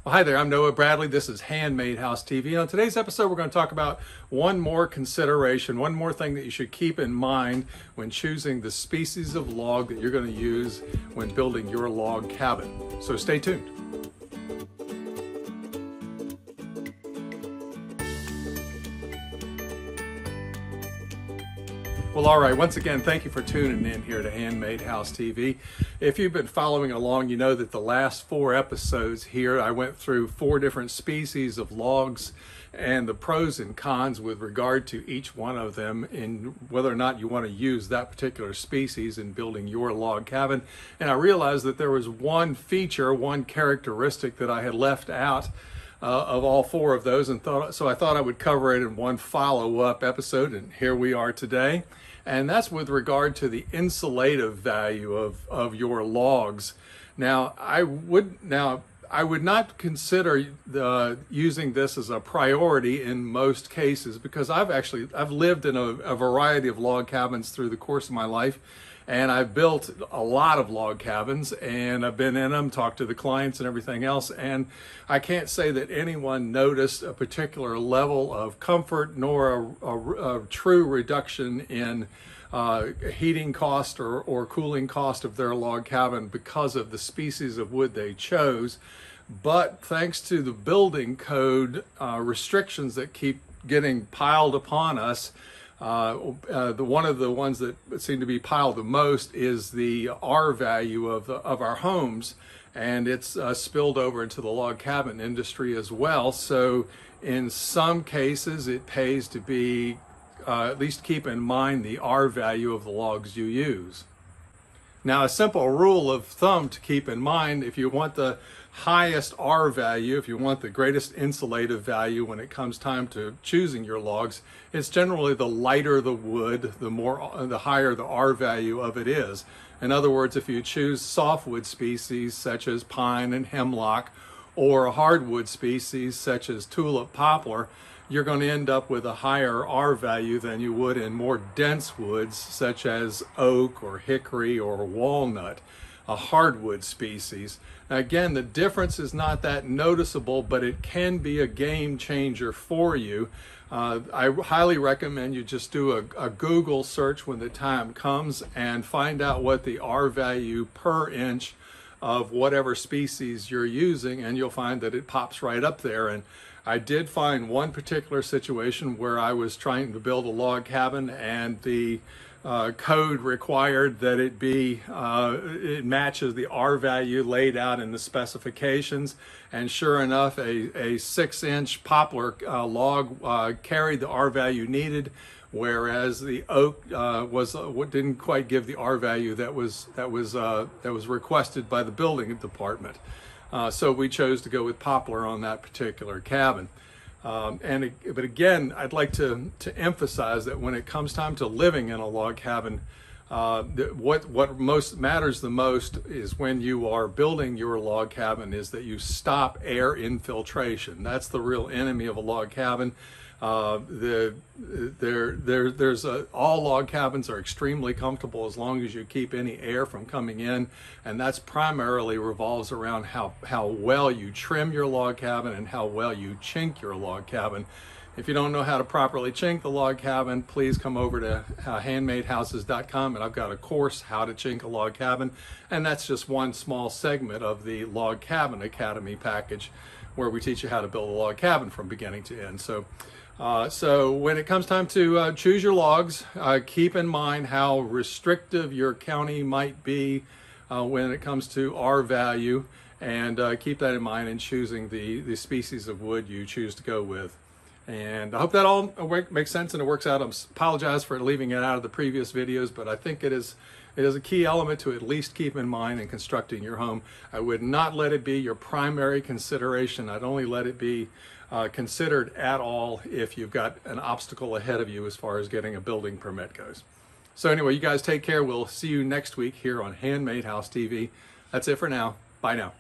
Well, hi there, I'm Noah Bradley. This is Handmade House TV. On today's episode, we're going to talk about one more consideration, one more thing that you should keep in mind when choosing the species of log that you're going to use when building your log cabin. So stay tuned. Well, all right, once again, thank you for tuning in here to Handmade House TV. If you've been following along, you know that the last 4 episodes here, I went through 4 different species of logs and the pros and cons with regard to each one of them and whether or not you want to use that particular species in building your log cabin. And I realized that there was one feature, one characteristic that I had left out of all 4 of those, and so I thought I would cover it in one follow-up episode, and here we are today. And that's with regard to the insulative value of your logs. Now, I would not consider using this as a priority in most cases, because I've lived in a variety of log cabins through the course of my life. And I've built a lot of log cabins, and I've been in them, talked to the clients and everything else. And I can't say that anyone noticed a particular level of comfort nor a true reduction in heating cost or cooling cost of their log cabin because of the species of wood they chose. But thanks to the building code restrictions that keep getting piled upon us, one of the ones that seem to be piled the most is the R value of our homes, and it's spilled over into the log cabin industry as well. So in some cases it pays to be at least keep in mind the R value of the logs you use. Now, a simple rule of thumb to keep in mind, if you want the highest R value, if you want the greatest insulative value when it comes time to choosing your logs, it's generally the lighter the wood, the higher the R value of it is. In other words, if you choose softwood species such as pine and hemlock, or a hardwood species such as tulip poplar, you're going to end up with a higher R value than you would in more dense woods such as oak or hickory or walnut, a hardwood species. Now, again, the difference is not that noticeable, but it can be a game changer for you. I highly recommend you just do a Google search when the time comes and find out what the R value per inch of whatever species you're using, and you'll find that it pops right up there. And I did find one particular situation where I was trying to build a log cabin, and the code required that it matches the R value laid out in the specifications, and sure enough, a 6-inch poplar log carried the R value needed, whereas the oak didn't quite give the R value that was requested by the building department. So we chose to go with poplar on that particular cabin. But again, I'd like to emphasize that when it comes time to living in a log cabin, what most matters the most is when you are building your log cabin is that you stop air infiltration. That's the real enemy of a log cabin. All log cabins are extremely comfortable as long as you keep any air from coming in, and that's primarily revolves around how well you trim your log cabin and how well you chink your log cabin. If you don't know how to properly chink the log cabin, please come over to handmadehouses.com, and I've got a course, How to Chink a Log Cabin, and that's just one small segment of the Log Cabin Academy package, where we teach you how to build a log cabin from beginning to end. So when it comes time to choose your logs, keep in mind how restrictive your county might be when it comes to R value, and keep that in mind in choosing the species of wood you choose to go with. And I hope that all makes sense and it works out. I apologize for leaving it out of the previous videos, but I think it is a key element to at least keep in mind in constructing your home. I would not let it be your primary consideration. I'd only let it be considered at all if you've got an obstacle ahead of you as far as getting a building permit goes. So anyway, you guys take care. We'll see you next week here on Handmade House TV. That's it for now. Bye now.